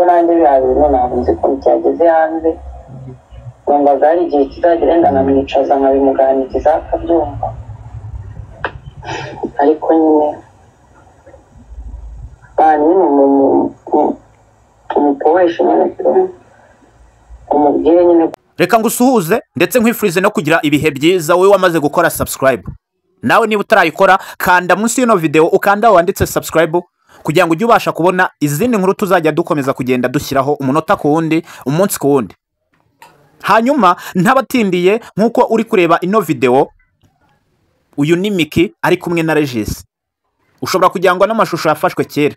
kuko nanjye bihari ntabwo nzi ko cyageze hanze numvaga hari igihe kizagera ndanamwicaza nkabimuganiriza akabyumva ariko nyine umupoesha nyine umubwire nyine. Reka ngusuhuze ndetse nkwifurize no kugira ibihe byiza wowe wamaze gukora subscribe. Nawe niba utarayikora kanda munsi y'ino video ukanda wanditse subscribe kugira ngo ujye ubasha kubona izindi nkuru tuzajya dukomeza kugenda dushyiraho umunota ku wundi umunsi ku wundi. Hanyuma ntabatindiye nkuko uri kureba ino video, uyu ni Miki ari kumwe na Regis. Ushobora kugira ngo n'amashusho yafashwe kera,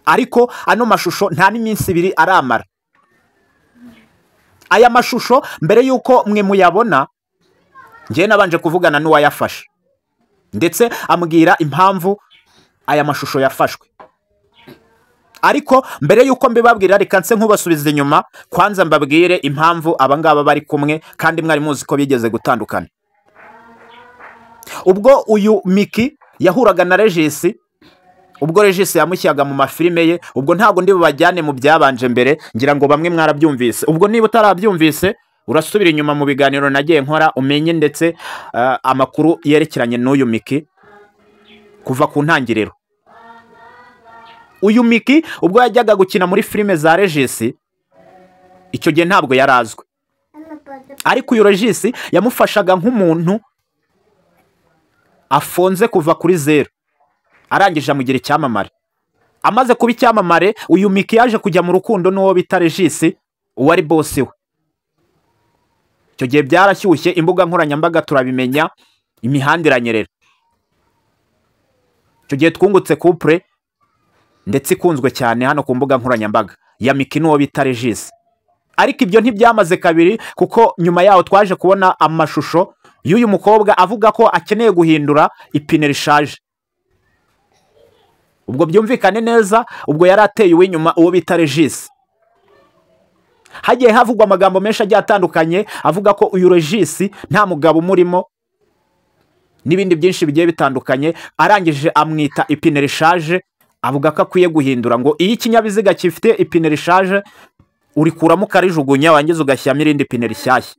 ariko ano mashusho nta n'iminsi ibiri aramara. Aya mashusho mbere yuko mwe muyabona ngiye nabanje kuvugana n'uwayafashe ndetse ambwira impamvu aya mashusho yafashwe. Ariko mbere yuko mbibabwira reka nse nkubasubiza inyuma kwanza mbabwire impamvu abangaba bari kumwe kandi mwari muzi ko bigeze gutandukana. Ubwo uyu Miki yahuraga na Regis, ubwo Regis yamushyiraga mu mafilime ye, ubwo ntago ndi bubajyane mu byabanje mbere, ngira ngo bamwe mwarabyumvise. Ubwo niba utarabyumvise urasubira inyuma mu biganiro nagiye nkora umenye ndetse amakuru yerekeranye n'uyu Miki kuva ku ntangiriro. Uyu Miki ubwo yajyaga gukina muri filime za Regis, icyo gihe ntabwo yarazwe, ariko uyu Regis yamufashaga nk'umuntu afonze kuva kuri zero, arangije amugira icyamamare. Amaze kuba icyamamare, uyu Miki yaje kujya mu rukundo n'uwo bita Regis, uwari boss we. Icyo gihe byarashyushye, imbuga nkoranyambaga turabimenya, imihanda iranyerera. Icyo gihe twungutse couple ndetse ikunzwe cyane hano ku mbuga nkoranyambaga ya Miki n'uwo bita Regis. Ariko ibyo ntibyamaze kabiri, kuko nyuma yaho twaje kubona amashusho y'uyu mukobwa avuga ko akeneye guhindura ipine rishaje. Ubwo byumvikane neza, ubwo yari ateye uw'inyuma uwo bita Regis. Hagiye havugwa amagambo menshi agiye atandukanye avuga ko uyu Regis nta mugabo umurimo n'ibindi byinshi bigiye bitandukanye. Arangije amwita ipine rishaje, avuga ko akwiye guhindura, ngo iyo ikinyabiziga gifite ipine rishaje urikuramo ukarijugunya wangiza ugashyiramo irindi pine rishyashya.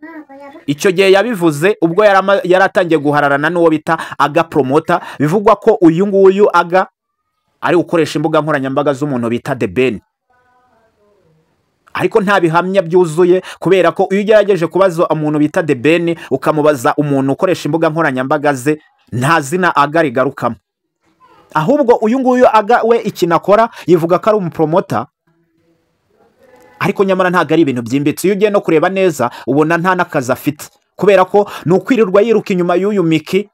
Icyo gihe yabivuze ubwo yaratangiye guhararana n'uwo bita Aga Promoter. Bivugwa ko uyu nguyu Aga ari gukoresha imbuga nkoranyambaga z'umuntu bita The Ben, ariko nta bihamya byuzuye, kubera ko iyo ugerageje kubaza umuntu bita The Ben ukamubaza umuntu ukoresha imbuga nkoranyambaga ze, nta zina Aga rigarukamo. Ahubwo uyu nguyu Aga we ikinakora yivuga ko ari umupromota, ariko nyamara ntago ari ibintu byimbitse. Iyo ugiye no kureba neza ubona nta n'akazi afite, kubera ko ni ukwirirwa yiruka inyuma y'uyu Miki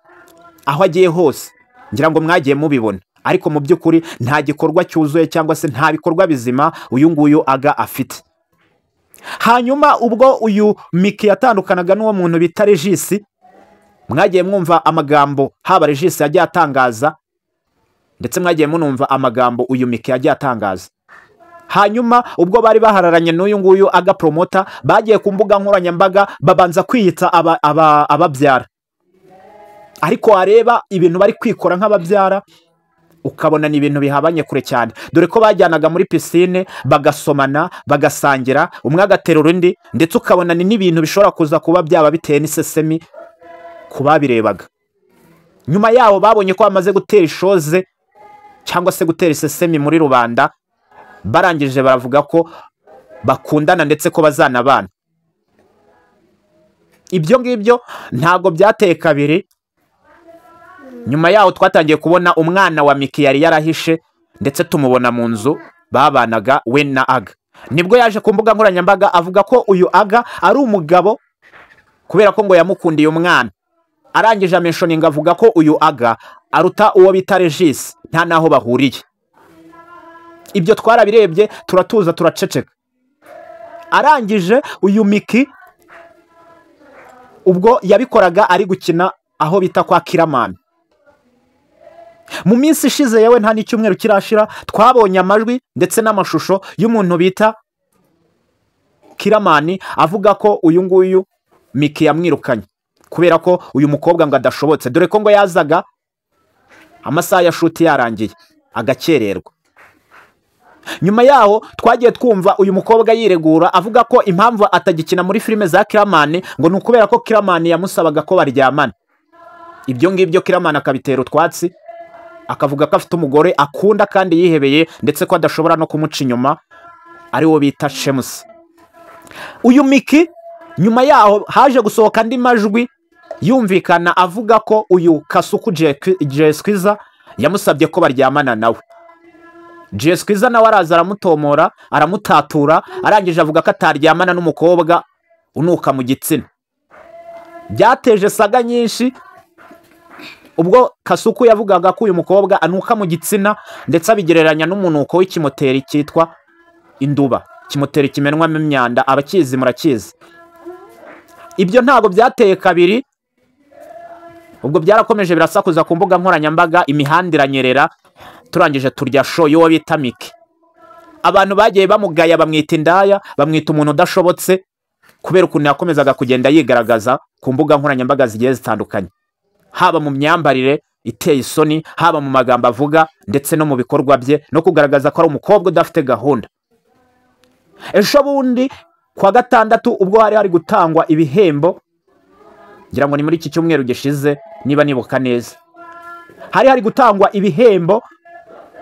aho agiye hose. Ngira ngo mwagiye mubibona, ariko mu by'ukuri nta gikorwa cyuzuye cyangwa se nta bikorwa bizima uyu nguyu Aga afite. Hanyuma ubwo uyu Miki yatandukanaga n'uwo muntu bita Regis, mwagiye mwumva amagambo haba Regis yagiye atangaza ndetse mwagiye munumva amagambo uyu Miki yagiye atangaza. Hanyuma ubwo bari bahararanye n'uyu nguyu Aga Promoter, bagiye ku mbuga nkoranyambaga babanza kwiyita ababyara. Ariko wareba ibintu bari kwikora nk'ababyara ukabona ni ibintu bihabanye kure cyane, dore ko bajyanaga muri piscine bagasomana bagasangira, umwe agaterura undi, ndetse ukabona ni n'ibintu bishobora kuza kuba byaba biteye n'isesemi ku babirebaga. Nyuma yaho babonye ko bamaze gutera ishoze cyangwa se gutera isesemi muri rubanda, barangije baravuga ko bakundana ndetse ko bazanabana. Ibyo ngibyo ntago byateye kabiri. Nyuma yaho twatangiye kubona umwana wa Miki yari yarahishe, ndetse tumubona mu nzu babanaga we na Aga. Nibwo yaje ku mbuga nkoranyambaga avuga ko uyu Aga ari umugabo, kubera ko ngo yamukundiye umwana. Arangije amentioninga avuga ko uyu Aga aruta uwo bita Regis, nta naho bahuriye. Ibyo twarabirebye turatuza turaceceka. Arangije uyu Miki ubwo yabikoraga ari gukina aho bita kwa Kiramani. Mu minsi ishize yewe nta n'icyumweru kirashira twabonye amajwi ndetse n'amashusho y'umuntu bita Kiramani avuga ko uyu nguyu Miki yamwirukanye kubera ko uyu mukobwa ngo adashobotse, dore ko ngo yazaga amasaha ya shoot yarangiye agakererwa. nyuma yaho twagiye twumva uyu mukobwa yiregura avuga ko impamvu atagikina muri filime za Kiramani ngo ni ukubera ko Kiramani yamusabaga ko baryamana. Ibyo ngibyo Kiramani akabitera utwatsi, akavuga ko afite umugore akunda kandi yihebeye ndetse ko adashobora no kumuca inyuma, ari wo bita Shemusi. Uyu Miki nyuma yaho haje gusohoka andi majwi yumvikana avuga ko uyu Kasuku Jeskwiza yamusabye ko baryamana nawe. Jeskwiza nawe araza aramutomora, aramutatura, arangije avuga ko ataryamana n'umukobwa unuka mu gitsina. Byateje saga nyinshi ubwo Kasuku yavugaga ko uyu mukobwa anuka mu gitsina ndetse abigereranya n'umunuko w'ikimoteri cyitwa induba, kimoteri kimenwamo imyanda, abakizi murakizi. Ibyo ntago byateye kabiri, ubwo byarakomeje birasakuza ku mbuga nkoranyambaga, imihanda iranyerera, turangije turya show y'uwo bita Miki. Abantu bagiye bamugaya, bamwita indaya, bamwita umuntu udashobotse kubera ukuntu yakomezaga kugenda yigaragaza ku mbuga nkoranyambaga zigiye zitandukanye, haba mu myambarire iteye isoni, haba mu magambo avuga ndetse no mu bikorwa bye, no kugaragaza ko ari umukobwa udafite gahunda. Ejo bundi kwa gatandatu ubwo hari gutangwa ibihembo, ngira ngo ni muri iki cyumweru gishize niba nibuka neza, hari gutangwa ibihembo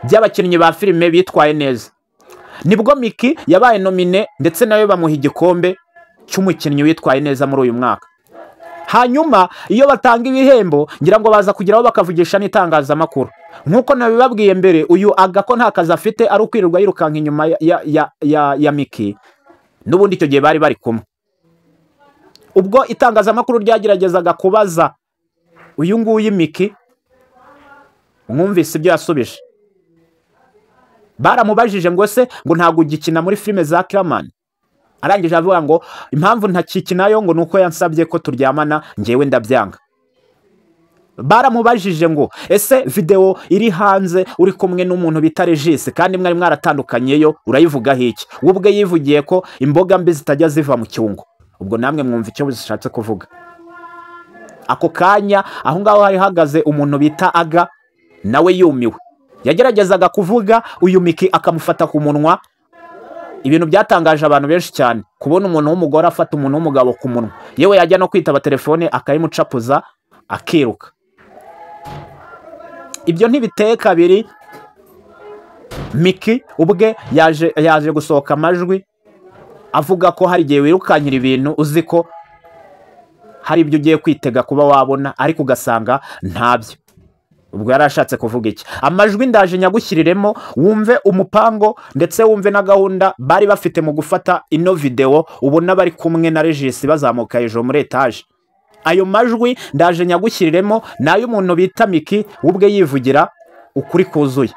by'abakinnyi ba filime bitwaye neza, nibwo Miki yabaye nomine ndetse nawe bamuha igikombe cy'umukinnyi witwaye neza muri uyu mwaka. Hanyuma iyo batanga ibihembo ngira ngo baza kugeraho bakavugisha n'itangazamakuru, nk'uko nabibabwiye mbere, uyu Aga ko nta kazi afite ari ukwirirwa yirukanka inyuma ya Miki, n'ubundi icyo gihe bari kumwe. Ubwo itangazamakuru ryageragezaga kubaza uyu nguyu Miki, mwumvise ibyo yasubije. Baramubajije ngo se ngo ntabwo ugikina muri filime za Kiramani, arangije avuga ngo impamvu ntakikinayo ngo nuko yansabye ko turyamana njyewe ndabyanga. Baramubajije ngo ese video iri hanze uri kumwe n'umuntu bita Regis kandi mwari mwaratandukanyeyo urayivugaho iki? Ubwe yivugiye ko imboga mbi zitajya ziva mu cyungo. Ubwo namwe mwumva icyo bishatse kuvuga. Ako kanya aho ngaho hari hagaze umuntu bita Aga, nawe yumiwe, yageragezaga kuvuga, uyu Miki akamufata ku munwa. Ibintu byatangaje abantu benshi cyane, kubona umuntu w'umugore afata umuntu w'umugabo ku munwa, yewe yajya no kwitaba telefone akayimucapuza akiruka. Ibyo ntibiteye kabiri. Miki ubwe yaje gusohoka amajwi avuga ko hari igihe wirukankira ibintu uzi ko hari ibyo ugiye kwitega kuba wabona ariko ugasanga ntabyo. Ubwo yarashatse kuvuga iki? Amajwi ndaje nyagushyiriremo wumve umupango ndetse wumve na gahunda bari bafite mu gufata ino video, ubona bari kumwe na Regis bazamuka hejuru muri etage. Ayo majwi ndaje nyagushyiriremo nayo umuntu bita Miki ubwe yivugira ukuri kuzuye.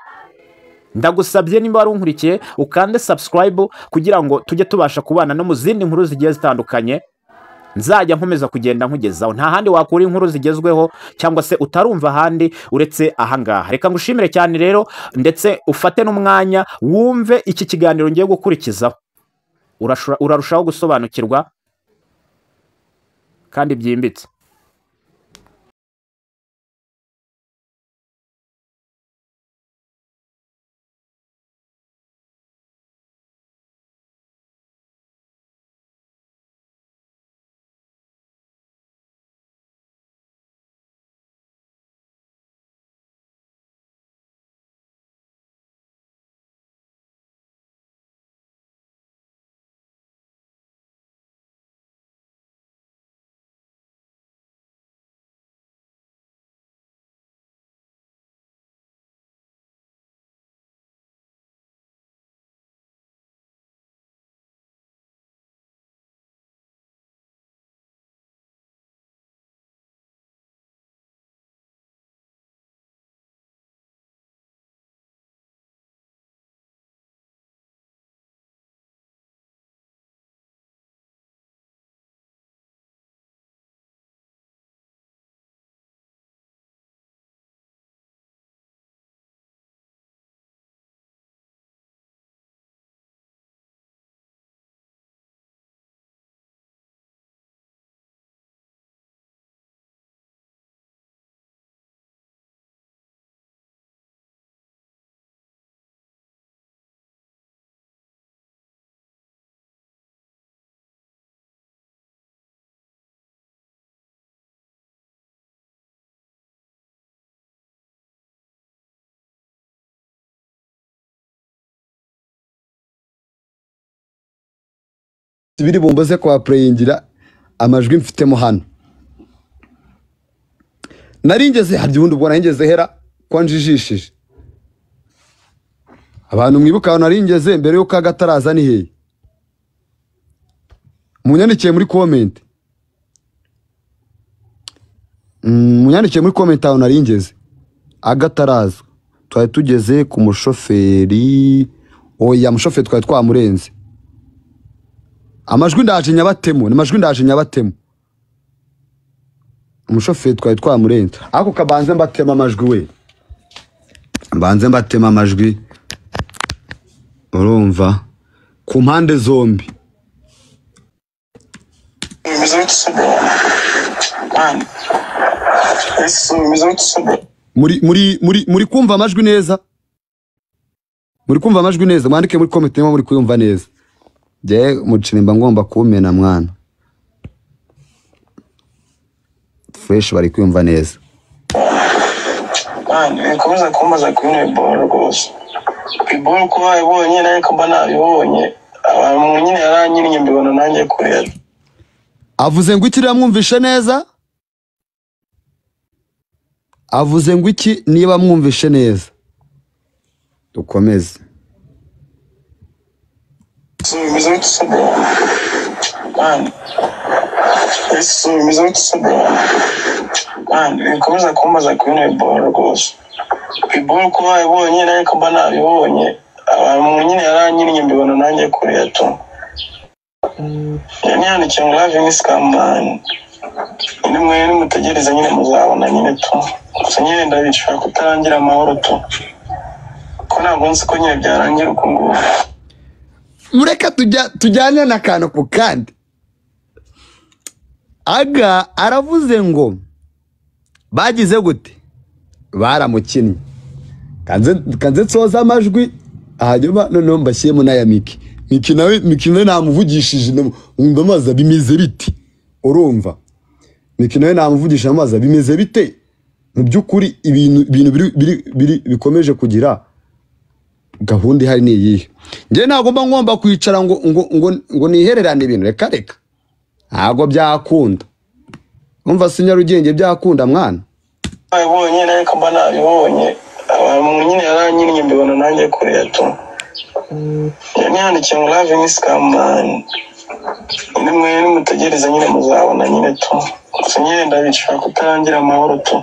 Ndagusabye nimba wari unkurikiye ukande subscribe kugira ngo tujye tubasha kubana no mu zindi nkuru zigiye zitandukanye nzajya nkomeza kugenda nkugezaho. Nta handi wakura inkuru zigezweho cyangwa se utarumva handi uretse ahangaha. Reka ngushimire cyane rero, ndetse ufate n'umwanya wumve iki kiganiro ngiye gukurikizaho, urarushaho gusobanukirwa kandi byimbitse. biri bumboze kwa playingira amajwi mfitemo hano naringeze harya ubundi ubwo naringeze hera kwa njijishije abantu mwibuka aho naringeze mbere yuko agataraza ni hehe munyandikiye muri comment aho naringeze agataraza twari tugeze ku mushoferi oya mushoferi twari twamurenze amajwi ndaje nyabatemo umushoferi twari twamurenze ako kabanze mbatema amajwi we urumva ku mpande zombi muri kumva amajwi neza mwandike muri comment niba muri kuyumva neza je mucinimba ngomba kumena mwana fresh bari kuyumva neza bikomeza kumbaza kuri ball rwose iball ko bayibonye naye kamba nabibonye abantu nyine yaranyiriye mbibona nanjye kurera avuze ngo iki mwumvishe neza avuze ngo iki niba mwumvishe neza dukomeze bikomeza kumbaza kuri ball rwose iball ko bayibonye naye kamba nabibonye abantu nyine yaranyiriye mbibona nanjye kurera tu yani cyangwa live scam man nimwe mutegereza nyine muzabona nyine tu gusa nyine ndabishaka kutarangira amahoro tu ko ntabwo nzi ko nyine byarangira uko nguko mureka tujyane n'akantu ku kandi aga aravuze ngo bagize gute baramukinnye kanze tsoza amajwi hanyuma noneho mbashyiremo n'aya Miki nawe namuvugishije ndamaza bimeze biti urumva Miki nawe namuvugishije amaza bimeze bite mu byukuri ibintu bikomeje kugira gahunda ihari ni yihe nge nagomba ngomba kwicara ngo nihererane ibintu reka ntago byakunda umva sinyarugenge byakunda mwana bayibonye naye kamba nabibonye abantu nyine yaranyiriye mbibona nanjye kurera tu yani cyangwa live scam man nimwe mutegereza nyine muzabona nyine tu gusa nyine ndabishaka kutarangira amahoro tu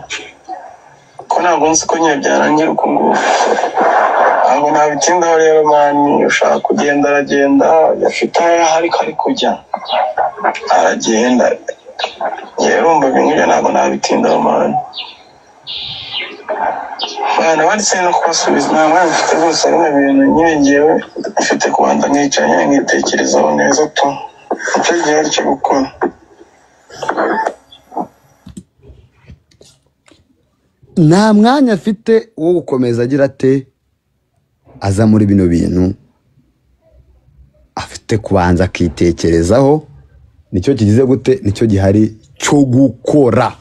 ko ntabwo nzi ko nyine byarangira uko nguko ntabwo nabitindaho rero mani ushaka kugenda aragenda yafite ahari kari kujya aragenda yerumva ibintu ntabwo nabitindaho mani bana banditse no kubasubiza namwe mfite rwose ari ibintu nyine ngewe mfite kubanza nkicara nkitekerezaho neza tu icyo gihe ari cyo gukora nta mwanya afite wo gukomeza agira ate aza muri bino bintu afite kubanza akitekerezaho nicyo kigize gute nicyo gihari cyo gukora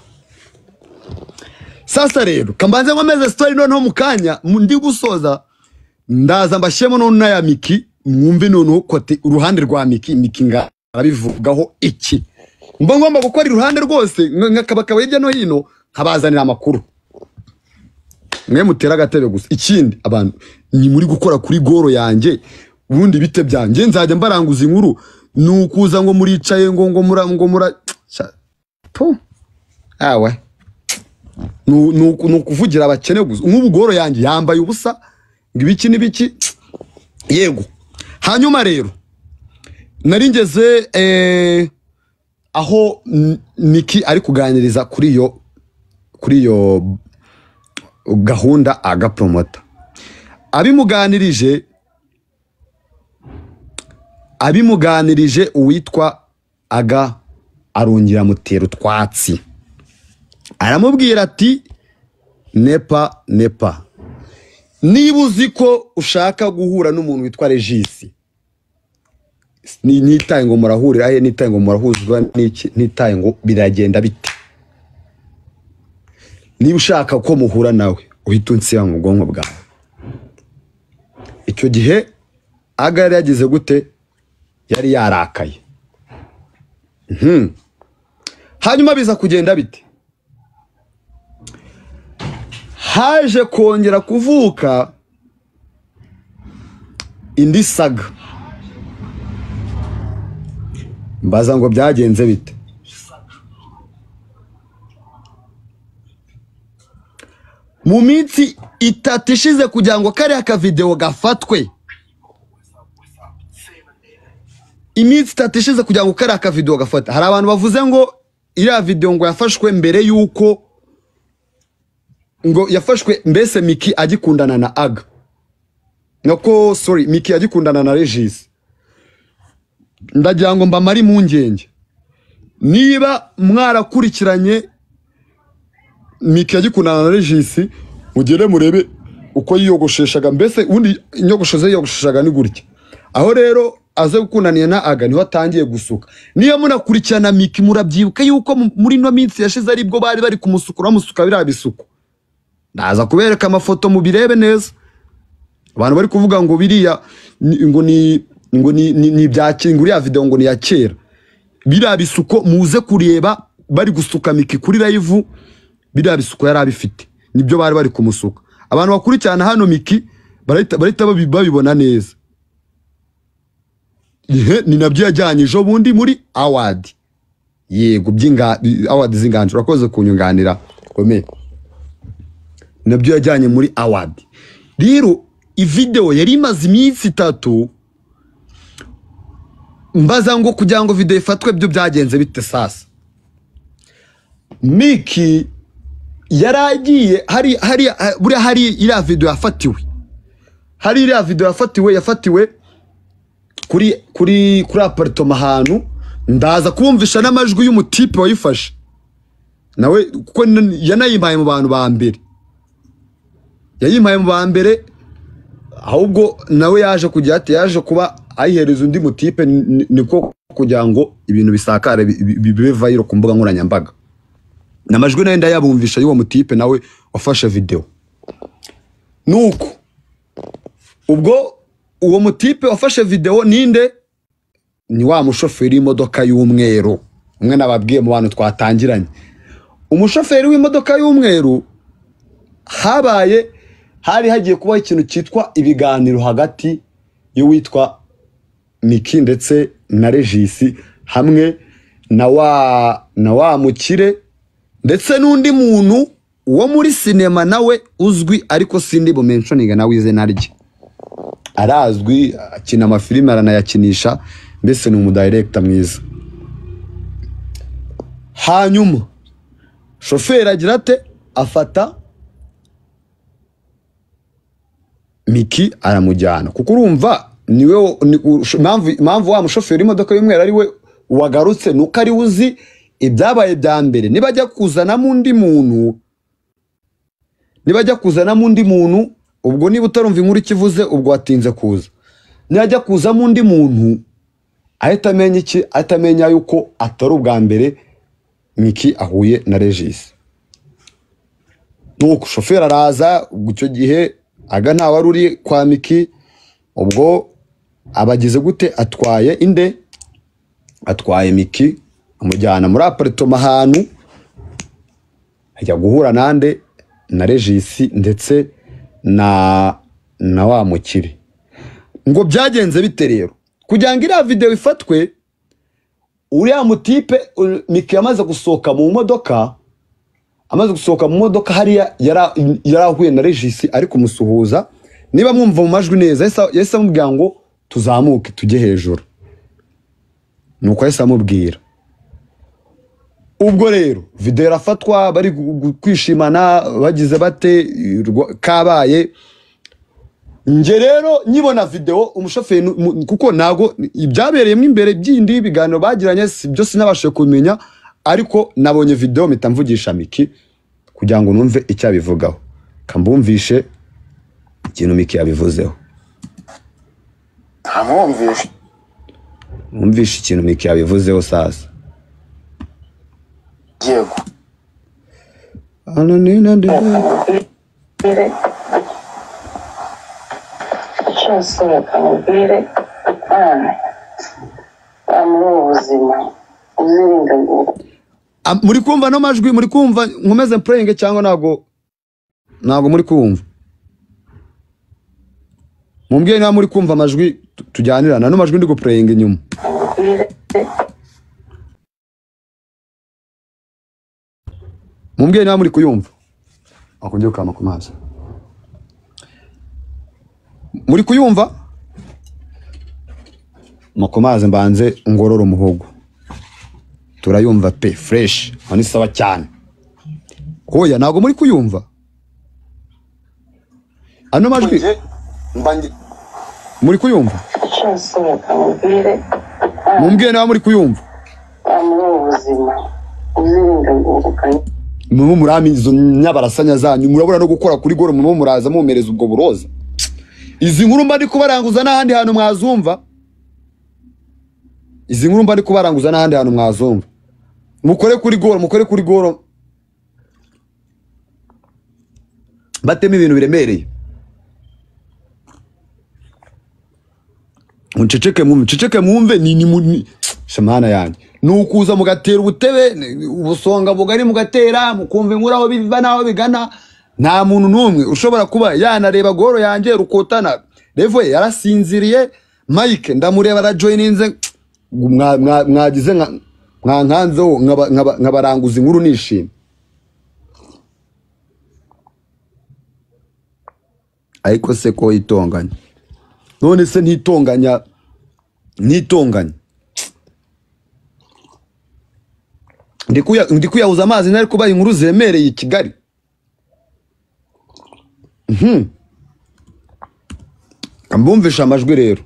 sasa rero kambanze nkomeze story noneho mukanya ndi gusoza ndaza mbashyemo none ya Miki mwumve noneho kote uruhande rwa Miki ngarabivugaho iki mba ngomba gukora iruhande rwose nkakabaka hirya no hino nkabazanira amakuru mwe mutera agatebe gusa ikindi abantu ni muri gukora kuri goro yanjye ubundi bite byanjye nzajya mbaranguza inkuru nukuza ngo muricaye ngo mura po awe nukuvugira abakene gusa nk'ubu goro yanjye yambaye ubusa ngibiki nibiki yego hanyuma rero naringeze aho Miki ari kuganiriza kuri yo gahunda agapromota abimuganirije uwitwa aga arongera mutera utwatsi aramubwira ati nepa niba uzi ko ushaka guhura n'umuntu witwa Regis nitaye ngo murahurira he nitaye ngo murahuzwa n'iki nitaye ngo biragenda bite niba ushaka ko muhura nawe uhita unsiba mu bwonko bwawe icyo gihe aga yari yagize gute yari yarakaye hanyuma biza kugenda bite? Haje kongera kuvuka indi saga. Mbaza ngo byagenze bite? Mu minsi 3 ishize kugira ngo kare aka video gafatwe, iminsi 3 ishize kugira ngo kare aka video gafata, hari abantu bavuze ngo iriya video ngo yafashwe mbere yuko ngo yafashwe mbese Miki agikundana na Aga. Nako sorry, Miki agikundana na Regis. Ndagira ngo mbamari mu ngenge, niba mwarakurikiranye Miki agikundana na Regis, mugere murebe uko yiyogosheshaga, mbese undi inyogoshoze yiyogosheshaga ni gutya. Aho rero aze gukundaniye na Aga niho atangiye gusuka. Niyo munakurikirana Miki murabyibuka yuko muri no minsi yashize aribwo bari kumusukura musuka bira bisuko. Ndaza kubereka amafoto mubirebe neza. Abantu bari kuvuga ngo biriya ngo ni byakinguri ya video ngo ni ya kera. Bira bisuko muze kureba bari gusuka Miki kuri live, bira bisuko yari abifite. Nibyo bari kumusuka. Abantu bakurikirana hano Miki barahita babibona neza. Ni nabyo yajyanye ejo bundi muri award. Yego byinga award zinganje urakoze kunyunganira komeye. Nabyo yajyanye muri award. Rero i video yari imaze iminsi 3, mbaza ngo kugira ngo video ifatwe byo byagenze bite sasa. Miki yaragiye hari iriya video yafatiwe. Hari iriya video yafatiwe kuri apartment ahantu, ndaza kumvisha n'amajwi y'umutipe wayifashe. Nawe kuko yanayimpaye mu bantu ba mbere. Yayimpaye mu ba mbere, ahubwo nawe yaje kujya yaje kuba ayihereza undi mutipe, niko kugira ngo ibintu bisakare bibe viral ku mbuga nkoranyambaga. Namajwi nayo ndayabumvisha y'uwo mutipe nawe wafashe video. Nuko ubwo uwo mutipe wafashe video ninde? Ni wa mushoferi w'imodoka y'umweru. Umwe nababwiye mu bantu twatangiranye. Umushoferi w'imodoka y'umweru hari hagiye kuba ikintu cyitwa ibiganiro hagati y'uwitwa Miki ndetse na Regis, hamwe na wa mukire ndetse n'undi muntu wo muri sinema nawe uzwi ariko sindi bu mentioning nawe izina rye. Arazwi, akina amafilime aranayakinisha, mbese ni umudirector mwiza. Hanyuma shoferi agira ate, afata Miki aramujyana, kuko urumva niwe impamvu wa mushoferi imodoka y'umweru ari we wagarutse, nuko ari uzi ibyabaye bya mbere. Nibajya kuzana mundi muntu ubwo niba utarumva inkuru ikivuze ubwo watinze kuza. Nijya kuza mundi muntu ahita amenya yuko atari ubwa mbere Miki ahuye na Regis. Nuko shoferi araza, icyo gihe Aga nta wari uri kwa Miki, ubwo abagize gute atwaye Miki amujyana muri apartment ahantu, ajya guhura nande na Regis ndetse na wa mukire. Ngo byagenze bite rero kugira ngo iriya video ifatwe? Uriya mutipe Miki yamaze gusohoka mu modoka, hariya yarahuye na Regis ari kumusuhuza. Niba mwumva mu majwi neza, yahise amubwira ngo tuzamuke tujye hejuru. Nuko yahise amubwira. Ubwo rero video irafatwa, bari kwishimana, bagize bate kabaye. Nje rero nyibona video umushoferi, kuko nago ibyabereyemo imbere byindi biganiro bagiranye byo sinabashe kumenya, ariko nabonye video mpita mvugisha Miki kugira ngo numve icyo abivugaho. Kambumvishe ikintu Miki yabivuzeho. Mumvishe ikintu Miki yabivuzeho sasa. Yego. Ano nina ndebe. Cyose bakamubwire mu buzima uzirinda ngo muri kumva no majwi muri kumva nkomeze praying cyangwa nago muri kumva mumbwiye na muri kumva amajwi tujyanirana no majwi ndi go praying inyuma mumbwiye na muri kuyumva akonje ukama kumaza muri kuyumva makomaze mbanze ngororo umuhogo turayumva pe fresh ani sawa cyane hoya nago muri kuyumva ano majwi mbange muri kuyumva mumbwiye na muri kuyumva ubuzima uzirinda ngukanye mu murami izo nyabarasanya zanyu murabura no gukora kuri goro mu muraza mumereza ubwo buroza izi nkuru mba ndi kubaranguza n'ahandi hantu mwazumva izi nkuru mba ndi kubaranguza n'ahandi hantu mwazumva mukore kuri goro bateme ibintu biremereye muceceke mwumve ni shamana yanjye nukuza mugatera ubutebe ubusonga bugari mugatera mukumva inkuru aho biva naho bigana nta muntu numwe ushobora kuba yanareba goro yanjye rukotana revo yarasinziriye Mike ndamureba ra joininze mwagize nkankanzeho nkabaranguza inkuru nishimye ariko se ko itonganya none se ntitonganya ndikuyahuza amazi nari kuba inkuru zemereye Kigali kambumvisha amajwi rero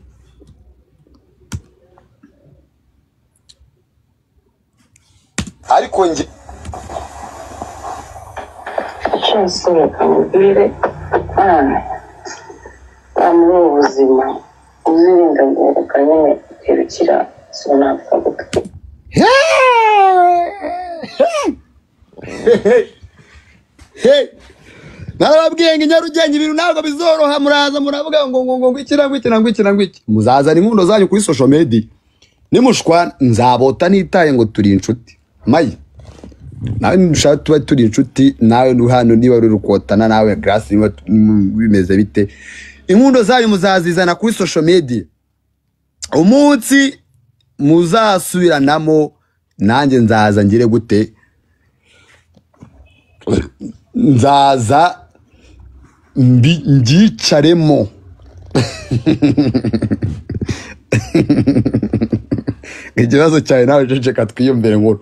ariko nge cyose kamubwire muri ubuzima uzirinda ngukanye kirukira sonapfa gutwe narababwiye ngo Nyarugenge ibintu ntabwo bizoroha muraza muravuga ngo iki muzazana inkundo zanyu kuri social media nimushwa nzabota nitaye ngo turi inshuti mayi nawe ndushaka tuba turi inshuti nawe hano niba uri rukotana nawe Grace bimeze bite inkundo zanyu muzazizana kuri social media umunsi muzasubiranamo nanjye nzaza ngire gute nzaza ngicaremo ikibazo cyawe nawe ceceka twiyumvire nkuru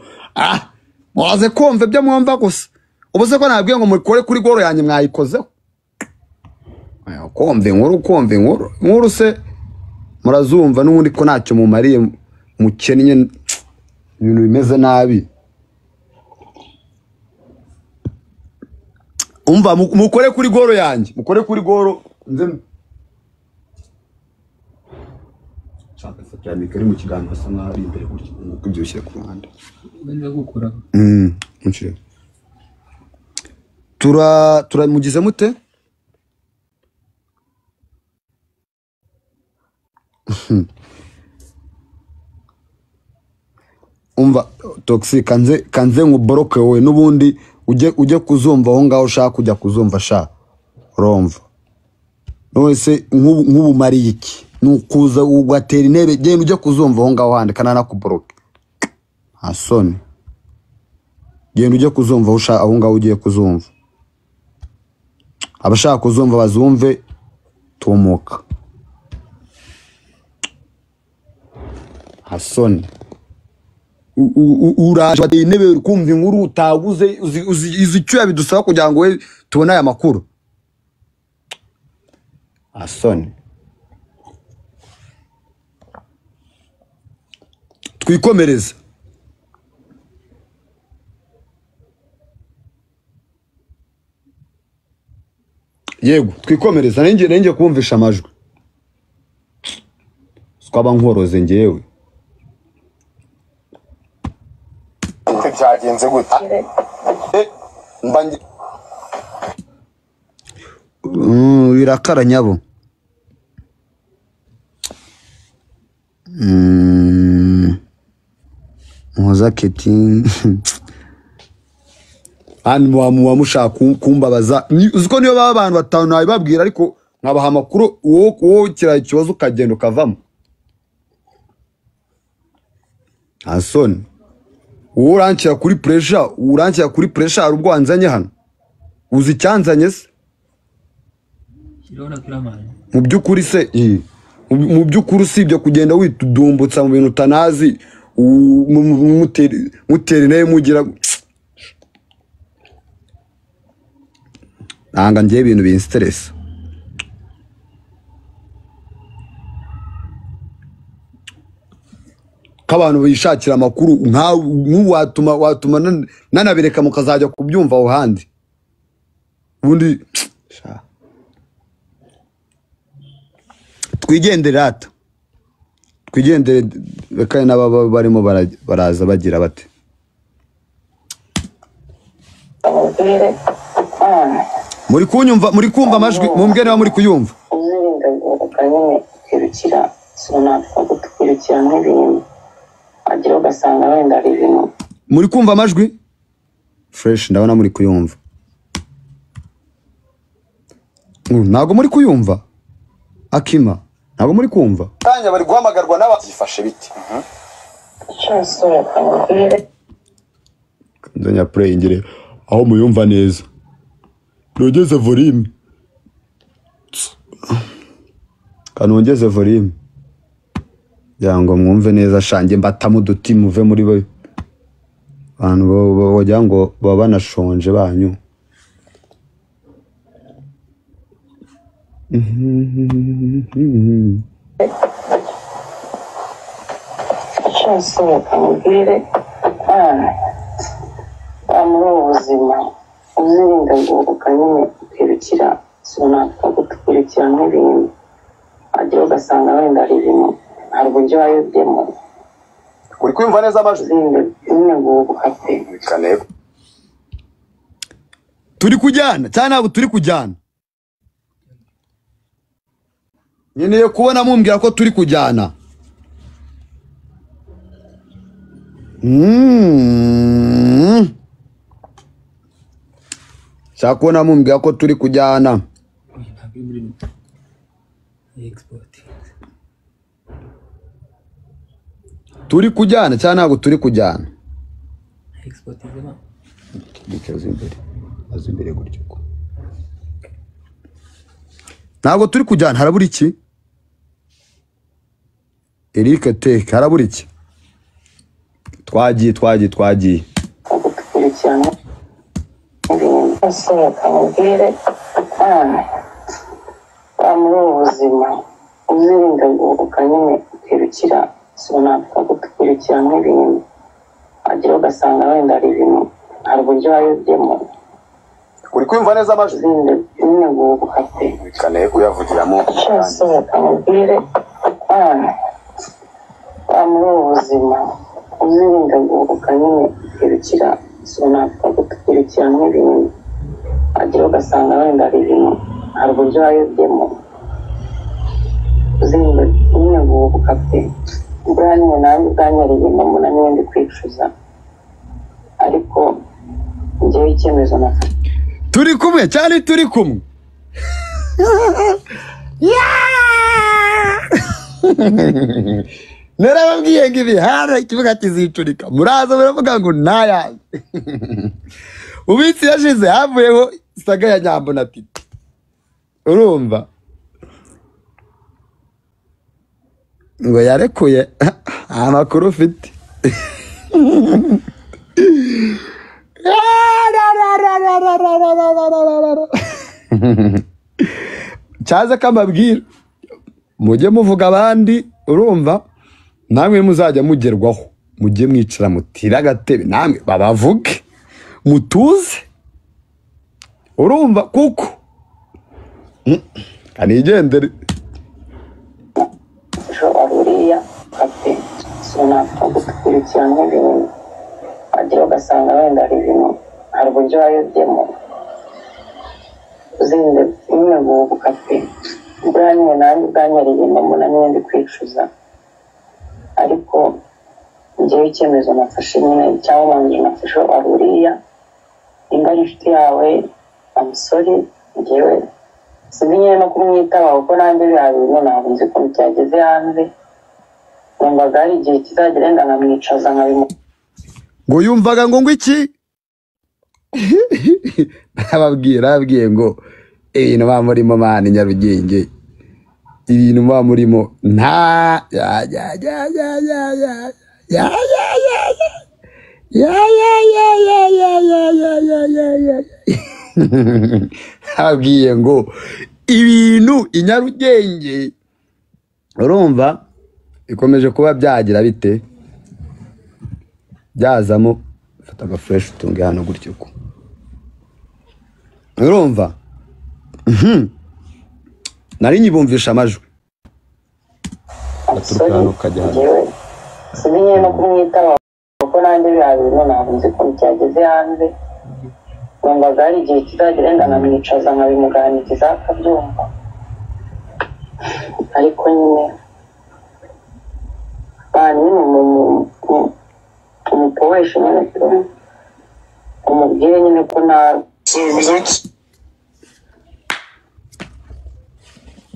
mwaze kumva ibyo mwumva gusa ubu se ko nabwiye ngo mukore kuri goro yanjye mwayikozeho kumva inkuru se murazumva n'ubundi ko ntacyo mumariye mukennye ibintu bimeze nabi umva mukore kuri goro yanjye mukore kuri goro nze chaka satya mikari mu kiganiro asa nkaho ari imbere gutyo kubyushyira ku ruhande benda gukora mucire turamugize mute umva toxic kanze nguboroke wowe nubundi ujye kuzumva aho ngaho ushaka kujya kuzumva sha urumva nose nk'ubu mariye iki nukuza ugatera intebe genda ujye kuzumva aho ngaho handi kana nakuboroke asoni genda ujye kuzumva aho ngaho ugiye kuzumva abashaka kuzumva bazumve tumuka asoni uraje bateye intebe kumva inkuru utaguze uzi icyo yabidusaba kugira ngo we tubone aya makuru asoni twikomereza yego twikomereza nenge kumvisha amajwi twaba nkoroze ngewe byagenze gute mbangi birakaranyabo Muhoza Keti ani mushaka kumbabaza uziko niyo baba abantu batanu nabibabwira ariko nkabaha amakuru wowe kiraye ikibazo ukagenda ukavamo Asoni urankira kuri pressure ubwo wanzanye hano uzi cyanzanye se mu byukuri se mu byukuri usibye kugenda witudumbutsa mu bintu utanazi muteri naye mugira nanga ngiye ibintu binstress kabantu bishakira amakuru watuma nanabireka mukazajya kubyumva aho handi ubundi twigendere reka n'ababa barimo baraza bagira bate muri kunyumva muri kumva amajwi mumbwene ba muri kuyumva kirukira sonapfa gutukurikira n'ibintu agira ugasanga wenda ari ibintu muri kumva amajwi fresh ndabona muri kuyumva ntago muri kuyumva Akima ntago muri kumva kanya bari guhamagarwa n'abazifashe biti cyasore kamubwire ndonya play ngire aho muyumva neza nogeze volume kanongeze volume yango mwumve neza shange mbatamu duti muve muri bo abantu bojya ngo baba banashonje banyu cyasore kamubwire muri ubu buzima uzirinda guhubuka nyine ukirukira sonapfa gutukurikira n'ibintu agira ugasanga wenda ari ibintu hari uburyo wayobyemo uri kwumva neza amajwi nyine guhubuka pe turi kujyana cyane ntabwo turi kujyana nkeneye kubona mumbwira ko turi kujyana shaka kubona mumbwira ko turi kujyana turi kujyana cyane ntabwo turi kujyana imbere gutyo ntabwo turi kujyana harabura iki Eric Tek harabura iki twagiye gutukurikirana ibintu cyasore kamubwire muri ubu buzima uzirinda guhubuka nyine ukirukira sonapfa gutukurikira n'ibintu agira ugasanga wenda ari ibintu hari uburyo wayobyemo uri kwumva neza amajwi nyine guhubuka pe kaneye kuyavugiramo cyasore kamubwire muri ubu buzima uzirinda guhubuka nyine ukirukira sonapfa gutukurikira n'ibintu agira ugasanga wenda ari ibintu hari uburyo wayobyemo uzirinda nyine guhubuka pe buriya nyine nanjye ubwanyariyemo mbona niyo ndi kwicuza ariko njyewe icyemezo nafashe turi kumwe cyane turi kumwe narababwiye ngo ibihara ikibuga kizicurika muraza muravuga ngo ntayazi ubitsi yashize havuyeho saga ya Nyambo na Titi urumva ngo yarekuye amakuru ufite cyaza kamabwira mujye muvuga abandi urumva namwe muzajya mugerwaho mujye mwicara mutira agatebe namwe babavuge mutuze urumva kuko kanigendere uriya ate sonapfa gutukurikira n'ibintu agira ugasanga wenda ari ibintu hari uburyo wayobyemo uzirinda nyine guhubuka pe buriya nyine nanjye ubwanyariyemo mbona niyo ndi kwicuza ariko njyewe ngewe icyemezo nafashe nyine cyangwa umwanzuro nafashe aburiya nimba ari inshuti yawe amusore ngewe sinzi nyine no kumwitaba kuko nanjye biriya bintu ntabwo nzi ukuntu cyageze hanze numvaga hari igihe kizagera wenda nkamwicaza ngo yumvaga ngo iki ababwiye ngo ibintu bamurimo mani Nyarugenge ibintu bamurimo nta ababwiye ngo ibintu i Nyarugenge urumva ikomeje kuba byagira bite byazamo fata agafresh utunge hano gutyo ko urumva nari nyibumvisha amajwi aturukano kajya sinye no kumwitaba kuko nanjye biriya bintu ntabwo nzi ukuntu cyageze hanze numvaga hari igihe kizagera wenda nkamwicaza nkabimuganiriza akabyumva ariko nyine umupowesha nyine umubwire nyine ko nta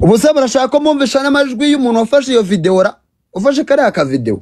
ubu se barashaka ko mwumvisha n'amajwi y'umuntu wafashe iyo video ufashe kariya ka video